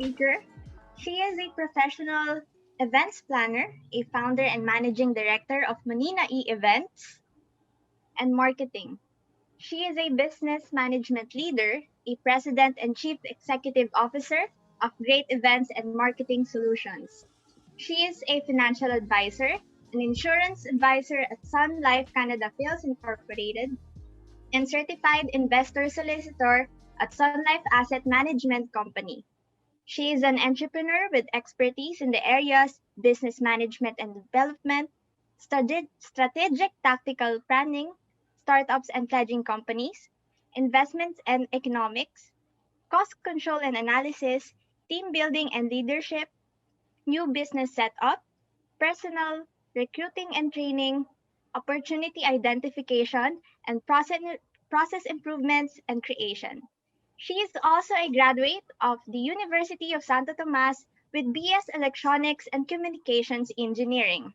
speaker. She is a professional events planner, a founder and managing director of Manina E Events and Marketing. She is a business management leader, a president and chief executive officer of Great Events and Marketing Solutions. She is a financial advisor, an insurance advisor at Sun Life Canada Phils Incorporated, and certified investor solicitor at Sun Life Asset Management Company. She is an entrepreneur with expertise in the areas business management and development, strategic tactical planning, startups and pledging companies, investments and economics, cost control and analysis, team building and leadership, new business setup, personal recruiting and training, opportunity identification, and process improvements and creation. She is also a graduate of the University of Santo Tomas with BS Electronics and Communications Engineering.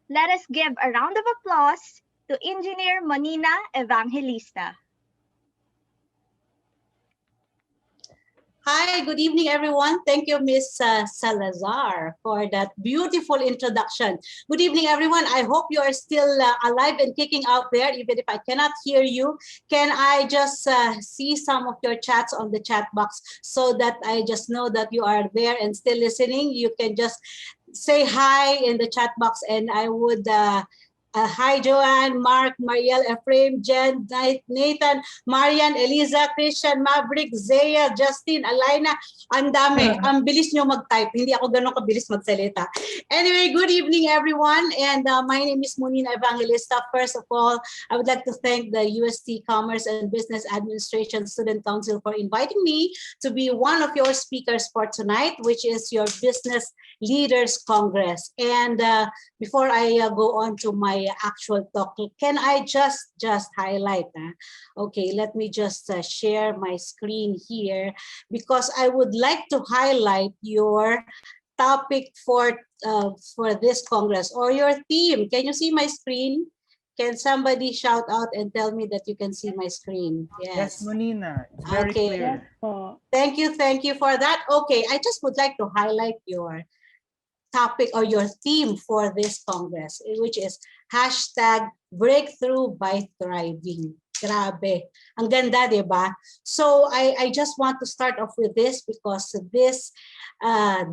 Let us give a round of applause to Engineer Manina Evangelista. Hi, good evening, everyone. Thank you, Miss Salazar, for that beautiful introduction. Good evening, everyone. I hope you are still alive and kicking out there, even if I cannot hear you. Can I just see some of your chats on the chat box so that I just know that you are there and still listening? You can just say hi in the chat box, and I would hi, Joanne, Mark, Mariel, Ephraim, Jen, Nathan, Marian, Eliza, Christian, Maverick, Zaya, Justin, Alina. Ang dami. Ang bilis nyo mag-type. Hindi ako ganun kabilis magsalita. Anyway, good evening, everyone. And my name is Munina Evangelista. First of all, I would like to thank the UST Commerce and Business Administration Student Council for inviting me to be one of your speakers for tonight, which is your Business Leaders Congress. And before I go on to my actual talk, can I just highlight? Okay, let me just share my screen here because I would like to highlight your topic for this Congress or your theme. Can you see my screen? Can somebody shout out and tell me that you can see my screen? Yes, Monina, it's very clear. Thank you for that. Okay, I just would like to highlight your topic or your theme for this Congress, which is hashtag breakthrough by thriving. Grabe. Ang ganda, di ba? So I just want to start off with this because this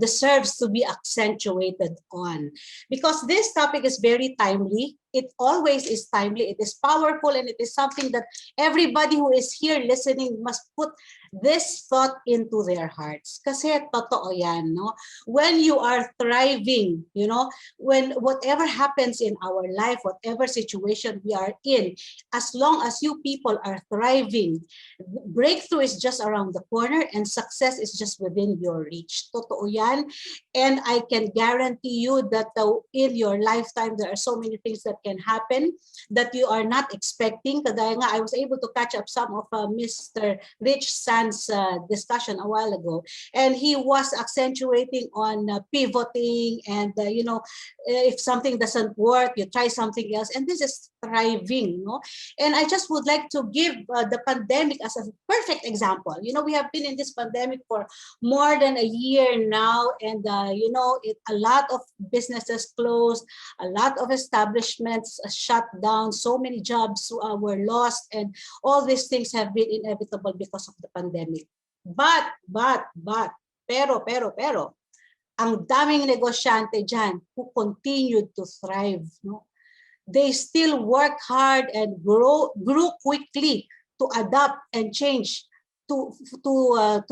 deserves to be accentuated on. Because this topic is very timely. It always is timely. It is powerful, and it is something that everybody who is here listening must put this thought into their hearts. Kasi totoo yan, no? When you are thriving, you know, when whatever happens in our life, whatever situation we are in, as long as you people are thriving, breakthrough is just around the corner and success is just within your reach. Totoo yan. And I can guarantee you that in your lifetime, there are so many things that can happen that you are not expecting. Kagaya nga, I was able to catch up some of Mr. Rich San's discussion a while ago, and he was accentuating on pivoting and, you know, if something doesn't work, you try something else, and this is thriving, no? And I just would like to give the pandemic as a perfect example. You know, we have been in this pandemic for more than a year now, and you know, a lot of businesses closed, a lot of establishments shut down, so many jobs were lost, and all these things have been inevitable because of the pandemic. But, pero, ang daming negosyante dyan who continued to thrive, no? They still work hard and grew quickly to adapt and change to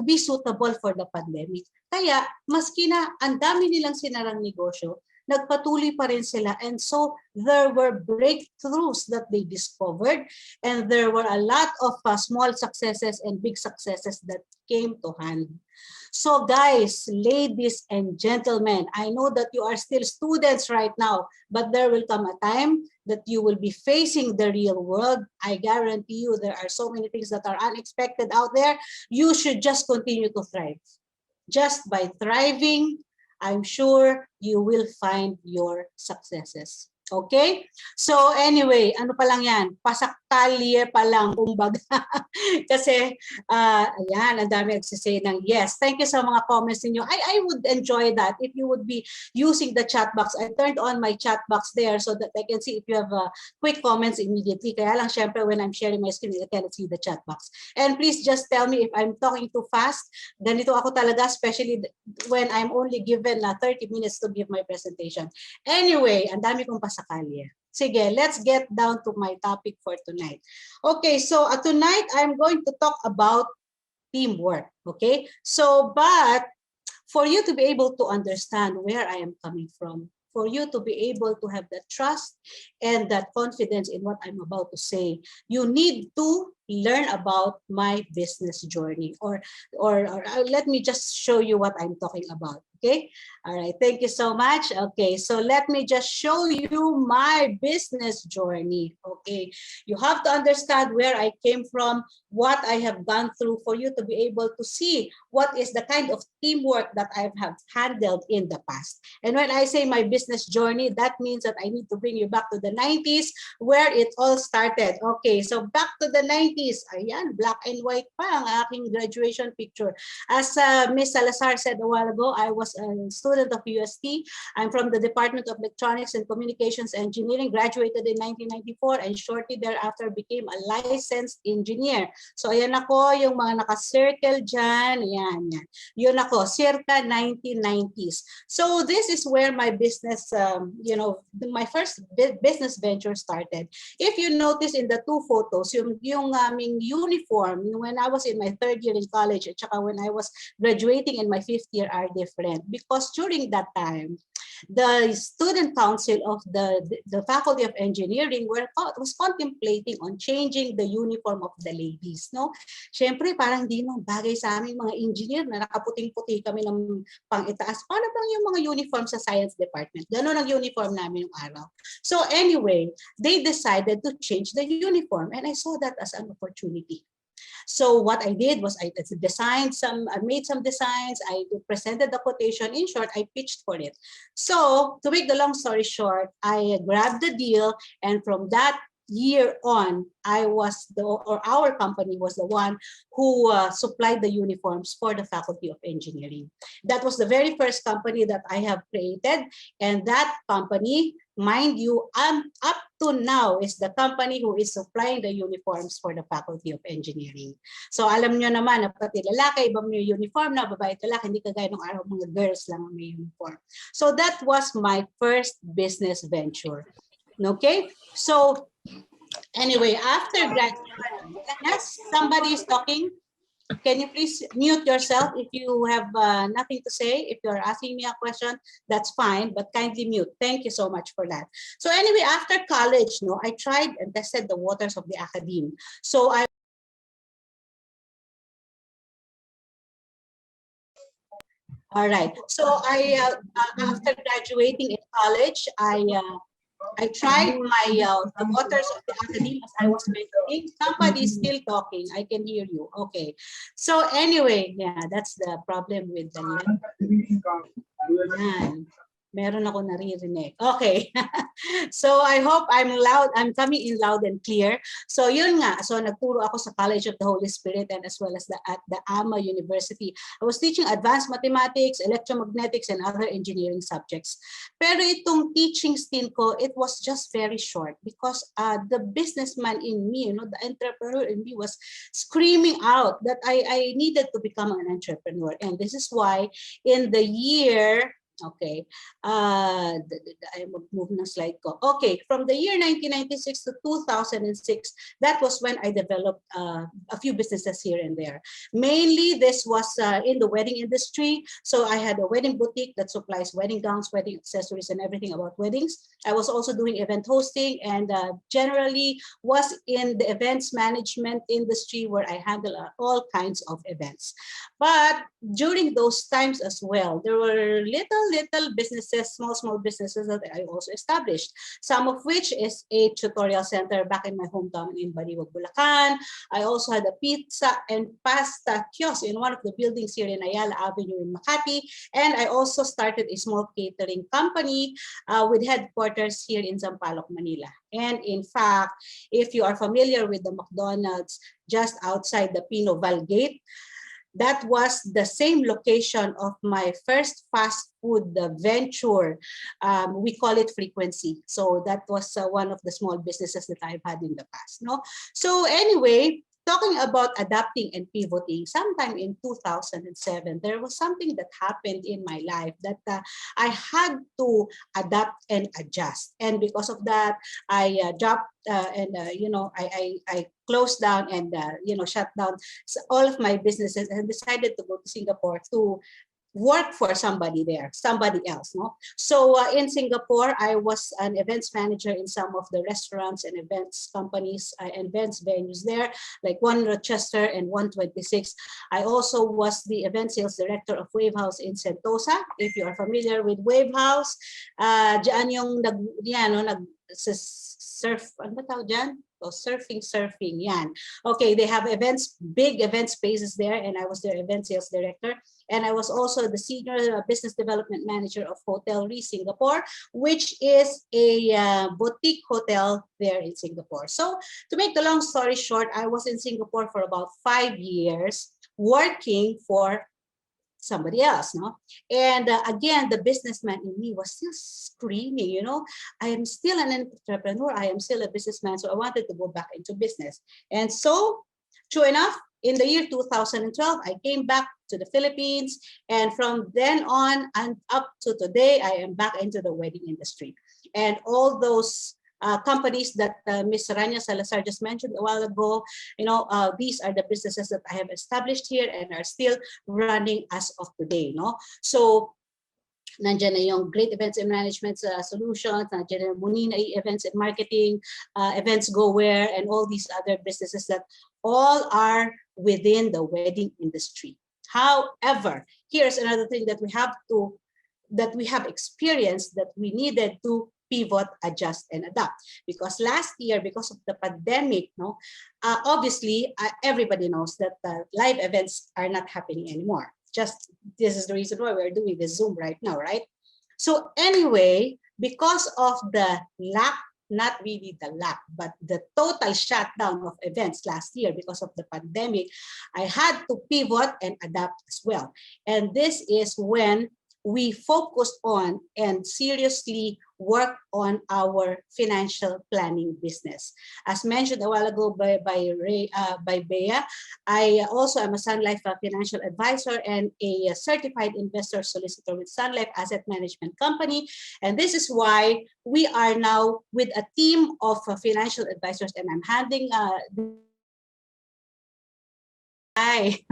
be suitable for the pandemic. Kaya maski na ang dami nilang sinarang negosyo, nagpatuloy pa rin sila, and so there were breakthroughs that they discovered, and there were a lot of small successes and big successes that came to hand. So guys, ladies and gentlemen, I know that you are still students right now, but there will come a time that you will be facing the real world. I guarantee you there are so many things that are unexpected out there. You should just continue to thrive. Just by thriving, I'm sure you will find your successes. Okay? So anyway, ano pa lang yan? Pasaktalye pa lang, kumbaga. Kasi, ayan, ang dami nagsisay ng yes. Thank you sa mga comments ninyo. I would enjoy that if you would be using the chat box. I turned on my chat box there so that I can see if you have quick comments immediately. Kaya lang, syempre, when I'm sharing my screen, I cannot see the chat box. And please just tell me if I'm talking too fast. Ganito ako talaga, especially when I'm only given 30 minutes to give my presentation. Anyway, ang dami kong pasakali. Sige, let's get down to my topic for tonight. Okay, so tonight I'm going to talk about teamwork. Okay, so but for you to be able to understand where I am coming from, for you to be able to have that trust and that confidence in what I'm about to say, you need to learn about my business journey, or let me just show you what I'm talking about. Okay, all right, thank you so much. Okay, so let me just show you my business journey. Okay, you have to understand where I came from, what I have gone through, for you to be able to see what is the kind of teamwork that I have handled in the past. And when I say my business journey, that means that I need to bring you back to the 90s where it all started. Okay, so back to the 90s. Ayan, black and white pa ang aking graduation picture. As Ms. Salazar said a while ago, I was a student of UST. I'm from the Department of Electronics and Communications Engineering, graduated in 1994, and shortly thereafter became a licensed engineer. So ayan ako, yung mga naka-circle dyan, ayan, yan. Yun ako, circa 1990s. So this is where my business, my first business venture started. If you notice in the two photos, yung aming uniform, when I was in my third year in college at saka when I was graduating in my fifth year are different. Because during that time, the student council of the Faculty of Engineering was contemplating on changing the uniform of the ladies. No? Siyempre, parang hindi nung bagay sa aming mga engineer na nakaputing-puti kami ng pang-itaas. Paano bang yung mga uniform sa science department? Ganon ang uniform namin yung araw. So anyway, they decided to change the uniform, and I saw that as an opportunity. So what I did was I made some designs, I presented the quotation. In short, I pitched for it. So to make the long story short, I grabbed the deal, and from that year on, our company was the one who supplied the uniforms for the Faculty of Engineering. That was the very first company that I have created, and that company, mind you, up to now is the company who is supplying the uniforms for the Faculty of Engineering. So alam nyo naman na pati lalaki, iba may uniform na, babae at lalaki, hindi kagaya ng araw mga girls lang may uniform. So that was my first business venture. Okay, so anyway, after graduation, yes, somebody is talking. Can you please mute yourself if you have nothing to say? If you're asking me a question, that's fine, but kindly mute. Thank you so much for that. So anyway, after college, I tried and tested the waters of the academe. So all right. So after graduating in college, I tried the waters of the academe, as I was mentioning. Somebody is still talking. I can hear you. Okay. So anyway, yeah, that's the problem with the yan. Meron ako naririnig. Okay. So I hope I'm coming in loud and clear. So yun nga. So nagturo ako sa College of the Holy Spirit and as well as at the AMA University. I was teaching advanced mathematics, electromagnetics, and other engineering subjects. Pero itong teaching stint ko, it was just very short because the businessman in me, the entrepreneur in me was screaming out that I needed to become an entrepreneur. And this is why in the year, okay, I move na slide ko. Okay, from the year 1996 to 2006, that was when I developed a few businesses here and there. Mainly, this was in the wedding industry. So I had a wedding boutique that supplies wedding gowns, wedding accessories, and everything about weddings. I was also doing event hosting and generally was in the events management industry where I handle all kinds of events. But during those times as well, there were little little businesses, small businesses that I also established. Some of which is a tutorial center back in my hometown in Baliwag, Bulacan. I also had a pizza and pasta kiosk in one of the buildings here in Ayala Avenue in Makati. And I also started a small catering company with headquarters here in Sampaloc, Manila. And in fact, if you are familiar with the McDonald's just outside the Pinoval Gate, that was the same location of my first fast food venture. We call it Frequency. So that was one of the small businesses that I've had in the past. No? So anyway, talking about adapting and pivoting, sometime in 2007, there was something that happened in my life that I had to adapt and adjust. And because of that, I dropped I closed down and shut down all of my businesses and decided to go to Singapore to work for somebody there, somebody else. No, so in Singapore, I was an events manager in some of the restaurants and events companies and events venues there, like One Rochester and 126. I also was the event sales director of Wave House in Sentosa. If you are familiar with Wave House, diyan yung surf, ano ba tawag dyan? So surfing, yan. Okay, they have events, big event spaces there, and I was their event sales director. And I was also the senior business development manager of Hotel Re Singapore, which is a boutique hotel there in Singapore. So to make the long story short, I was in Singapore for about 5 years working for somebody else, no? And again, the businessman in me was still screaming, I am still an entrepreneur, I am still a businessman, so I wanted to go back into business. And so, true enough, in the year 2012, I came back to the Philippines, and from then on and up to today, I am back into the wedding industry. And all those companies that Ms. Rania Salazar just mentioned a while ago, these are the businesses that I have established here and are still running as of today. No? So, nandiyan na yung Great Events and Management Solutions, nandiyan na Munina Events and Marketing, Events Go Where, and all these other businesses that all are within the wedding industry. However, here's another thing that we have experienced that we needed to pivot, adjust, and adapt. Because last year, because of the pandemic, obviously, everybody knows that live events are not happening anymore. Just this is the reason why we're doing this Zoom right now, right? So anyway, because of the lack, not really the lack, but the total shutdown of events last year because of the pandemic, I had to pivot and adapt as well. And this is when we focused on and seriously work on our financial planning business. As mentioned a while ago by Bea, I also am a Sun Life financial advisor and a certified investor solicitor with Sun Life Asset Management Company. And this is why we are now with a team of financial advisors, and I'm handing Hi.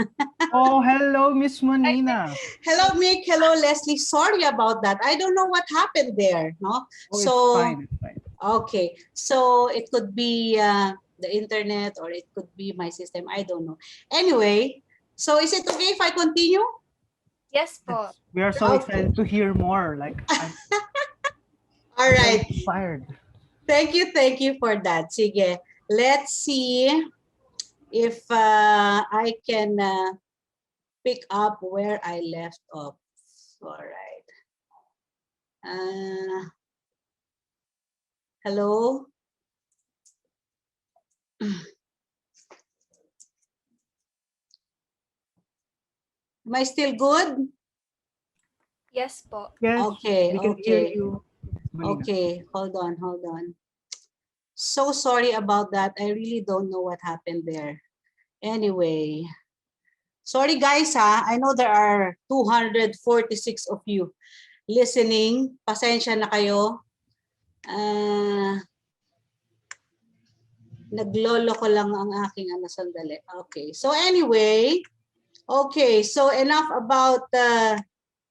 Oh, hello, Miss Monina. Hello, Mick. Hello, Leslie. Sorry about that. I don't know what happened there. No? Oh, So, it's fine. It's fine. okay. So it could be the internet or it could be my system. I don't know. Anyway, so is it okay if I continue? Yes, Yes, po. we are so Okay. excited to hear more. Like, All I'm so right. inspired. Thank you for that. Sige. Let's see if I can pick up where I left off. All right. Hello? Am I still good? Yes, po. Yes, Okay, we can hear okay. you, Miss Monina. Okay, hold on. So sorry about that. I really don't know what happened there. Anyway, sorry guys ha. I know there are 246 of you listening. Pasensya na kayo. Naglolo ko lang ang aking sandali. Okay, so anyway, okay, so enough about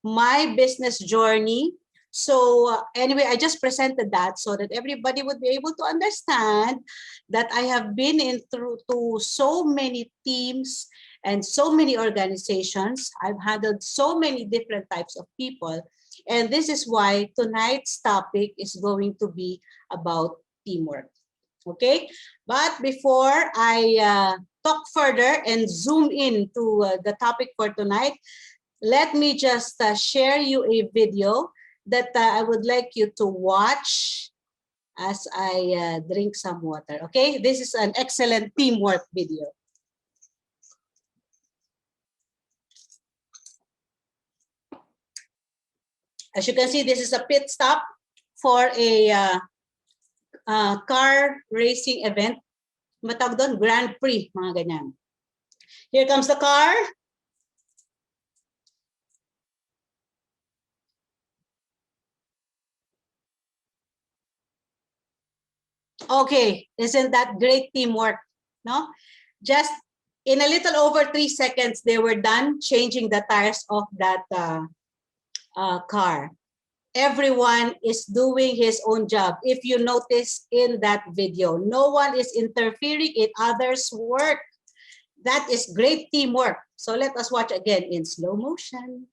my business journey. So anyway, I just presented that so that everybody would be able to understand that I have been through so many teams and so many organizations. I've handled so many different types of people. And this is why tonight's topic is going to be about teamwork. Okay, but before I talk further and zoom in to the topic for tonight, let me just share you a video that I would like you to watch as I drink some water. Okay, this is an excellent teamwork video. As you can see, this is a pit stop for a car racing event. Matawag doon, Grand Prix, mga ganyan. Here comes the car. Okay, isn't that great teamwork? No? Just in a little over 3 seconds, they were done changing the tires of that car. Everyone is doing his own job. If you notice in that video, no one is interfering in others' work. That is great teamwork. So let us watch again in slow motion.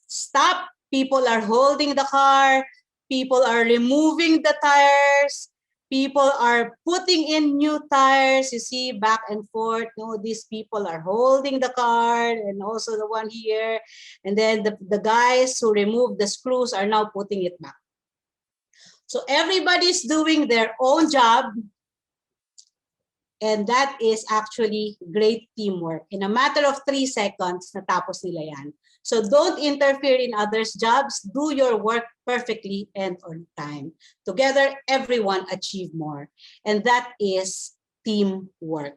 Stop. People are holding the car. People are removing the tires. People are putting in new tires. You see, back and forth. No, these people are holding the car and also the one here. And then the guys who removed the screws are now putting it back. So everybody's doing their own job. And that is actually great teamwork. In a matter of 3 seconds, natapos nila yan. So don't interfere in others' jobs. Do your work perfectly and on time. Together, everyone achieve more. And that is teamwork.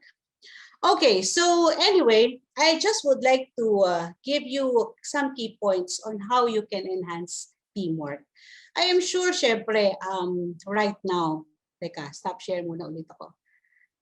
Okay, so anyway, I just would like to give you some key points on how you can enhance teamwork. I am sure, syempre, right now, teka, stop share muna ulit ako.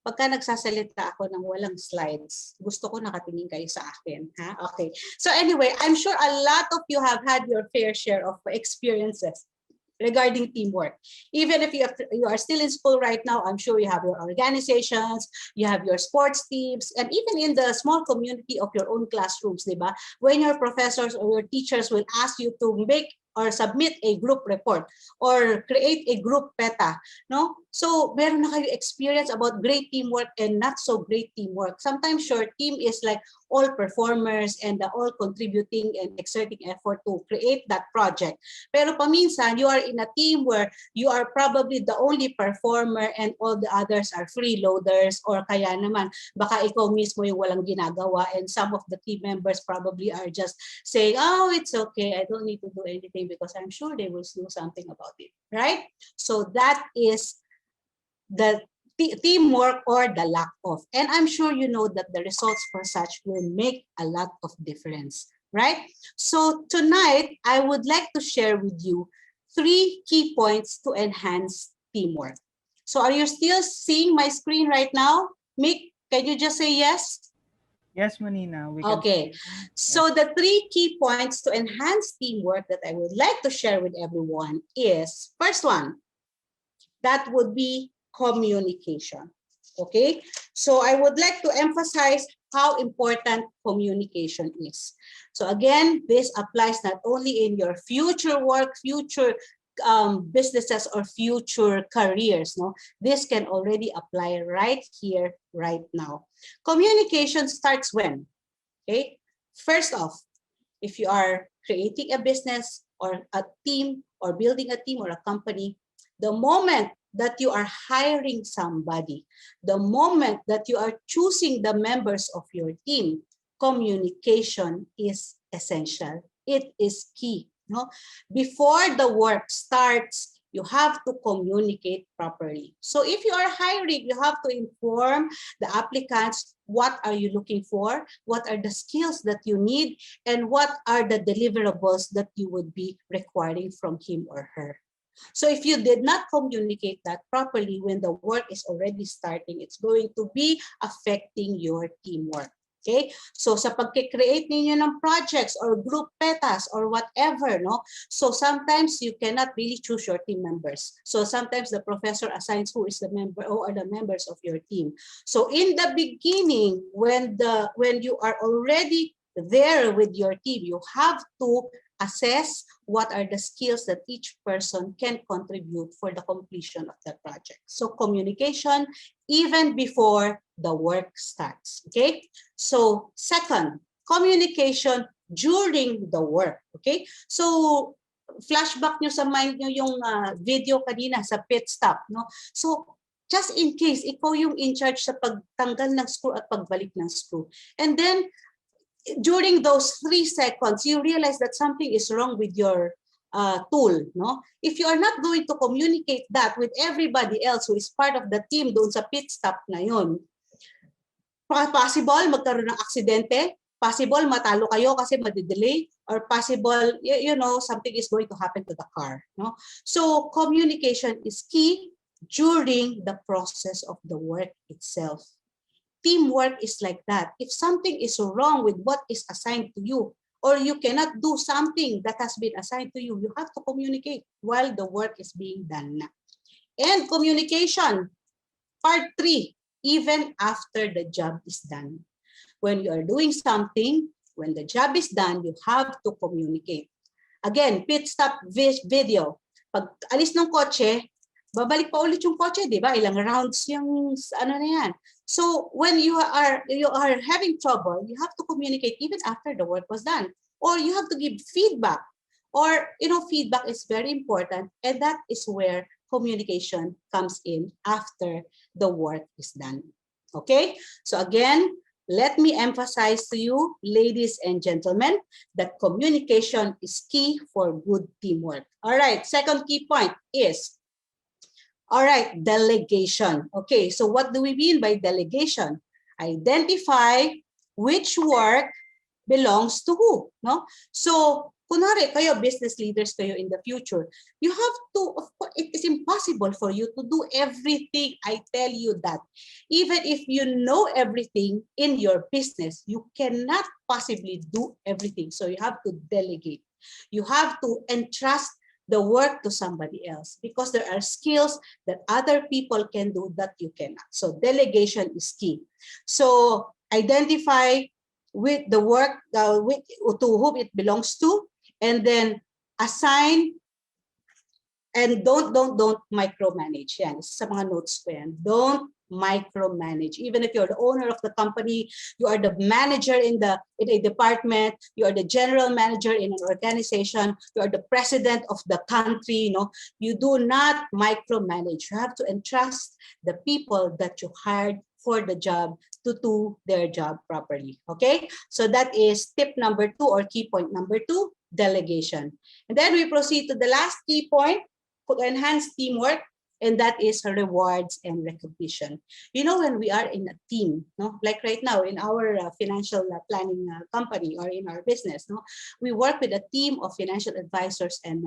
Pagka nagsasalita ako ng walang slides, gusto ko nakatingin kayo sa akin. Ha? Okay. So anyway, I'm sure a lot of you have had your fair share of experiences regarding teamwork. Even if you are still in school right now, I'm sure you have your organizations, you have your sports teams, and even in the small community of your own classrooms, di ba? When your professors or your teachers will ask you to make or submit a group report or create a group PETA, no? So, meron na kayo experience about great teamwork and not so great teamwork. Sometimes your team is like all performers and all contributing and exerting effort to create that project. Pero paminsan, you are in a team where you are probably the only performer and all the others are freeloaders or kaya naman, baka ikaw mismo yung walang ginagawa and some of the team members probably are just saying, oh, it's okay, I don't need to do anything because I'm sure they will do something about it, right? So that is the teamwork or the lack of. And I'm sure you know that the results for such will make a lot of difference, right? So tonight, I would like to share with you 3 key points to enhance teamwork. So are you still seeing my screen right now? Mick, can you just say yes? Yes, Manina. We can Okay, so the 3 key points to enhance teamwork that I would like to share with everyone is, first one, that would be communication. Okay, so I would like to emphasize how important communication is. So again, this applies not only in your future work, future businesses or future careers. No, this can already apply right here, right now. Communication starts when? Okay, first off, if you are creating a business or a team or building a team or a company, the moment that you are hiring somebody, the moment that you are choosing the members of your team, communication is essential. It is key. No? Before the work starts, you have to communicate properly. So if you are hiring, you have to inform the applicants what are you looking for, what are the skills that you need, and what are the deliverables that you would be requiring from him or her. So if you did not communicate that properly when the work is already starting, it's going to be affecting your teamwork. Okay? So sa pagkikreate ninyo ng projects or group petas or whatever, no? So sometimes you cannot really choose your team members. So sometimes the professor assigns who is the member or the members of your team. So in the beginning, when you are already there with your team, you have to assess what are the skills that each person can contribute for the completion of the project. So communication even before the work starts, okay? So second, communication during the work, okay? So flashback nyo sa mind nyo yung video kanina sa pit stop, no? So just in case ikaw yung in charge sa pagtanggal ng screw at pagbalik ng screw. And then during those 3 seconds, you realize that something is wrong with your tool, no? If you are not going to communicate that with everybody else who is part of the team doon sa pit stop na yun, possible magkaroon ng aksidente, possible matalo kayo kasi madidelay, or possible, you know, something is going to happen to the car, no? So communication is key during the process of the work itself. Teamwork is like that. If something is wrong with what is assigned to you, or you cannot do something that has been assigned to you, you have to communicate while the work is being done. And communication, part 3, even after the job is done. When you are doing something, when the job is done, you have to communicate. Again, pit stop video. Pag alis ng kotse, babalik pa ulit yung kotse, di ba? Ilang rounds yung ano na yan. So when you are having trouble, you have to communicate even after the work was done. Or you have to give feedback. Or, you know, feedback is very important, and that is where communication comes in after the work is done. Okay? So again, let me emphasize to you, ladies and gentlemen, that communication is key for good teamwork. All right, second key point is, all right, delegation. Okay, so what do we mean by delegation? Identify which work belongs to who, no? So, kunwari kayo, business leaders kayo in the future, you have to, of course, it is impossible for you to do everything. I tell you that. Even if you know everything in your business, you cannot possibly do everything. So you have to delegate. You have to entrust the work to somebody else because there are skills that other people can do that you cannot. So delegation is key. So identify with the work to whom it belongs to, and then assign, and don't micromanage. Yan, sa mga notes ko yan. Don't micromanage. Even if you're the owner of the company, you are the manager in a department, you are the general manager in an organization, you are the president of the country, you know, you do not micromanage. You have to entrust the people that you hired for the job to do their job properly. Okay? So that is tip number 2, or key point number 2, delegation. And then we proceed to the last key point, to enhance teamwork, and that is rewards and recognition. You know, when we are in a team, no, like right now in our financial planning company or in our business, no, we work with a team of financial advisors and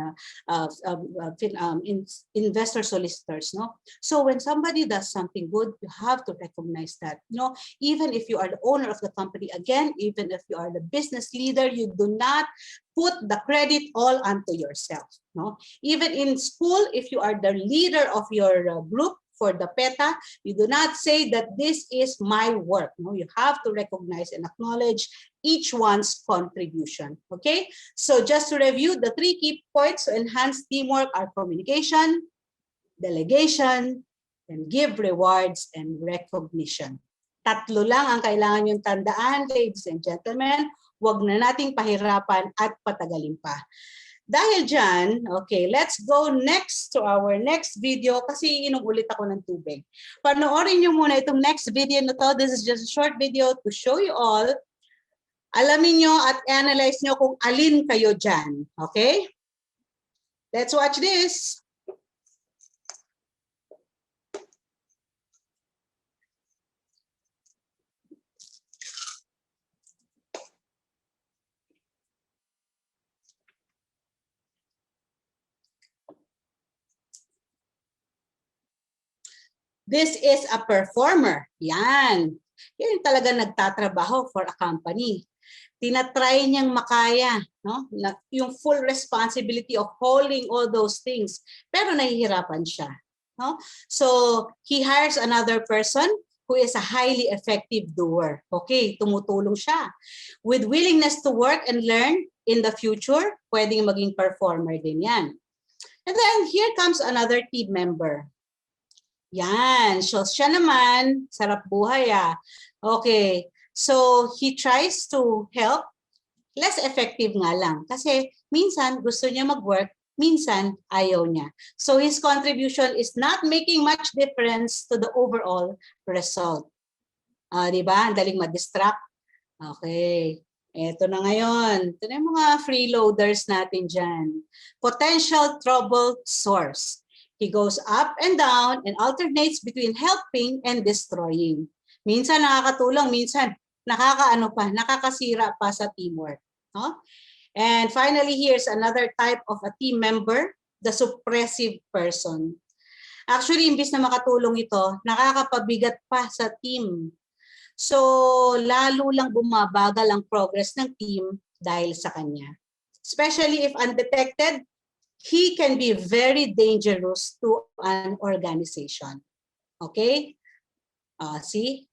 investor solicitors, no. So when somebody does something good, you have to recognize that, you know, even if you are the owner of the company, again, even if you are the business leader, you do not put the credit all onto yourself, no. Even in school, if you are the leader of your group for the PETA, you do not say that this is my work, no. You have to recognize and acknowledge each one's contribution, okay? So just to review, the 3 key points to enhance teamwork are communication, delegation, and give rewards and recognition. Tatlo lang ang kailangan yung tandaan, ladies and gentlemen. Huwag na nating pahirapan at patagalin pa. Dahil dyan, okay, let's go next to our next video kasi inom ulit ako ng tubig. Panoorin nyo muna itong next video na to. This is just a short video to show you all. Alamin nyo at analyze nyo kung alin kayo dyan. Okay? Let's watch this. This is a performer. Yan. Yan talaga nagtatrabaho for a company. Tinatry niyang makaya, no? Yung full responsibility of holding all those things. Pero nahihirapan siya. No? So he hires another person who is a highly effective doer. Okay, tumutulong siya. With willingness to work and learn in the future, pwedeng maging performer din yan. And then here comes another team member. Yan, so siya naman, sarap buhay ah. Okay, so he tries to help, less effective nga lang. Kasi minsan gusto niya mag-work, minsan ayaw niya. So his contribution is not making much difference to the overall result. Di ba? Ang daling ma-distract. Okay. Eto na ngayon. Ito na yung mga freeloaders natin dyan. Potential trouble source. He goes up and down and alternates between helping and destroying. Minsan nakakatulong, minsan nakakasira pa sa teamwork. No? And finally, here's another type of a team member, the suppressive person. Actually, imbis na makatulong ito, nakakapabigat pa sa team. So, lalo lang bumabagal ang progress ng team dahil sa kanya. Especially if undetected, he can be very dangerous to an organization. Okay? See?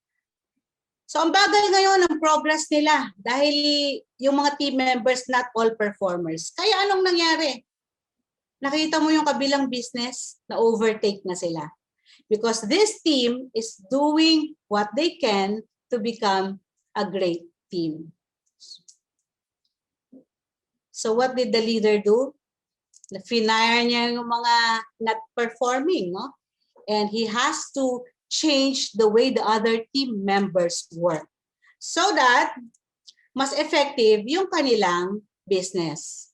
So, ang bagal ngayon ang progress nila dahil yung mga team members, not all performers. Kaya anong nangyari? Nakita mo yung kabilang business na overtake na sila. Because this team is doing what they can to become a great team. So what did the leader do? Finire niya yung mga not performing, no? And he has to change the way the other team members work so that mas effective yung kanilang business.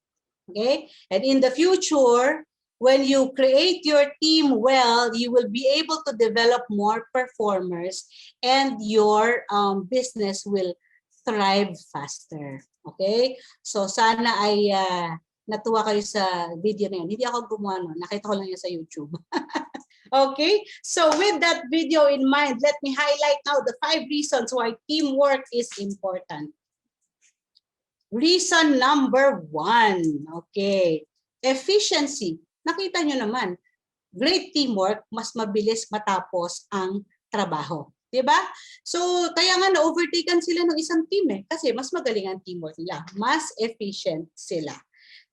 Okay? And in the future, when you create your team well, you will be able to develop more performers and your business will thrive faster. Okay? So sana ay natuwa kayo sa video na yun. Hindi ako gumawa nun. Nakita ko lang yun sa YouTube. Okay? So with that video in mind, let me highlight now the 5 reasons why teamwork is important. Reason number 1. Okay. Efficiency. Nakita nyo naman, great teamwork, mas mabilis matapos ang trabaho. Diba? So, kaya nga na-overtaken sila ng isang team kasi mas magaling ang teamwork nila. Mas efficient sila.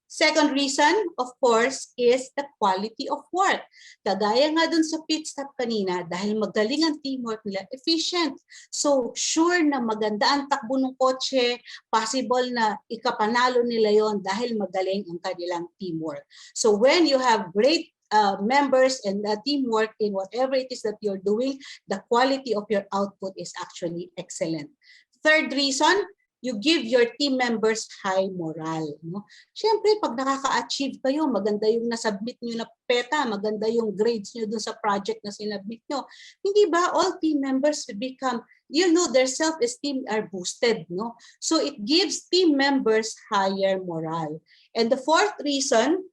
Second reason, of course, is the quality of work. Kagaya nga dun sa pit stop kanina, dahil magaling ang teamwork nila, efficient. So, sure na maganda ang takbo ng kotse, possible na ikapanalo nila yon dahil magaling ang kanilang teamwork. So, when you have great members and teamwork in whatever it is that you're doing, the quality of your output is actually excellent. Third reason, you give your team members high morale. No? Siyempre, pag nakaka-achieve kayo, maganda yung nasubmit nyo na PETA, maganda yung grades nyo dun sa project na sinubmit nyo. Hindi ba all team members become, their self-esteem are boosted. No? So it gives team members higher morale. And the fourth reason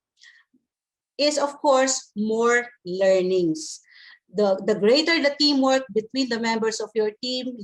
is, of course, more learnings. The greater the teamwork between the members of your team,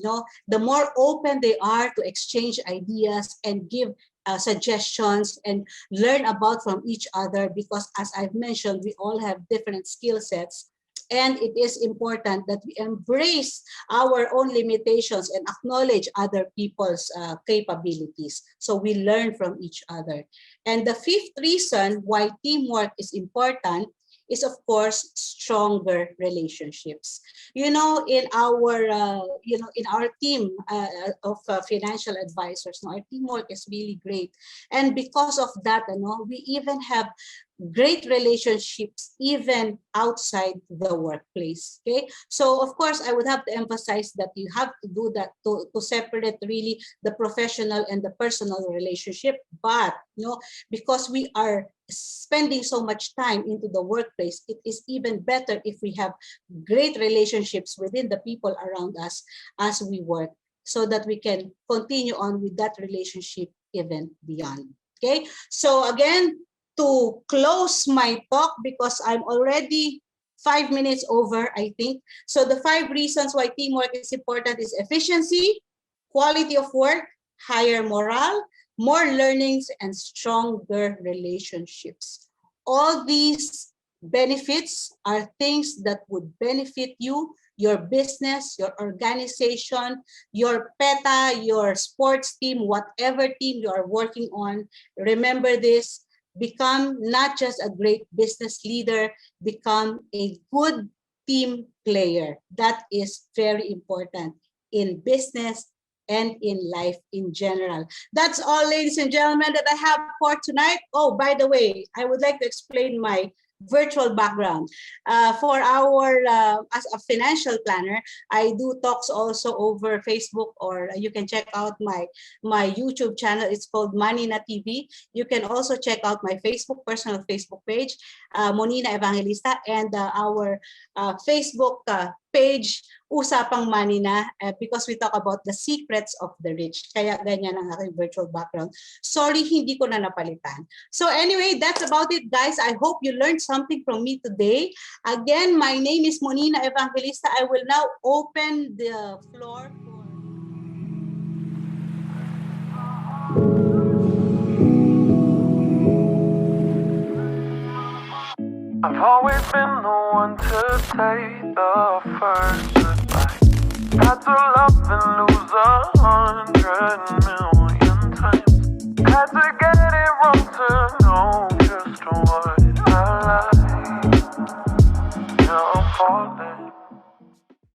the more open they are to exchange ideas and give suggestions and learn about from each other, because as I've mentioned, we all have different skill sets. And it is important that we embrace our own limitations and acknowledge other people's capabilities. So we learn from each other. And the fifth reason why teamwork is important is, of course, stronger relationships. In our team of financial advisors, our teamwork is really great. And because of that, we even have great relationships even outside the workplace. Okay, so of course I would have to emphasize that you have to do that to separate really the professional and the personal relationship. But because we are spending so much time into the workplace, it is even better if we have great relationships within the people around us as we work, so that we can continue on with that relationship even beyond. Okay, so again, to close my talk, because I'm already 5 minutes over, I think. So the 5 reasons why teamwork is important is efficiency, quality of work, higher morale, more learnings, and stronger relationships. All these benefits are things that would benefit you, your business, your organization, your PETA, your sports team, whatever team you are working on. Remember this, become not just a great business leader, become a good team player. That is very important in business and in life in general. That's all, ladies and gentlemen, that I have for tonight. Oh, by the way, I would like to explain my virtual background. For our, as a financial planner, I do talks also over Facebook, or you can check out my YouTube channel. It's called Manina TV. You can also check out my Facebook, personal Facebook page, Monina Evangelista, and our Facebook page, Usapang Manina, because we talk about the secrets of the rich. Kaya ganyan ang aking virtual background. Sorry, hindi ko na napalitan. So anyway, that's about it, guys. I hope you learned something from me today. Again, my name is Monina Evangelista. I will now open the floor for... I've always been the one to take the first goodbye. Had to love and lose 100 million times. Had to get it wrong to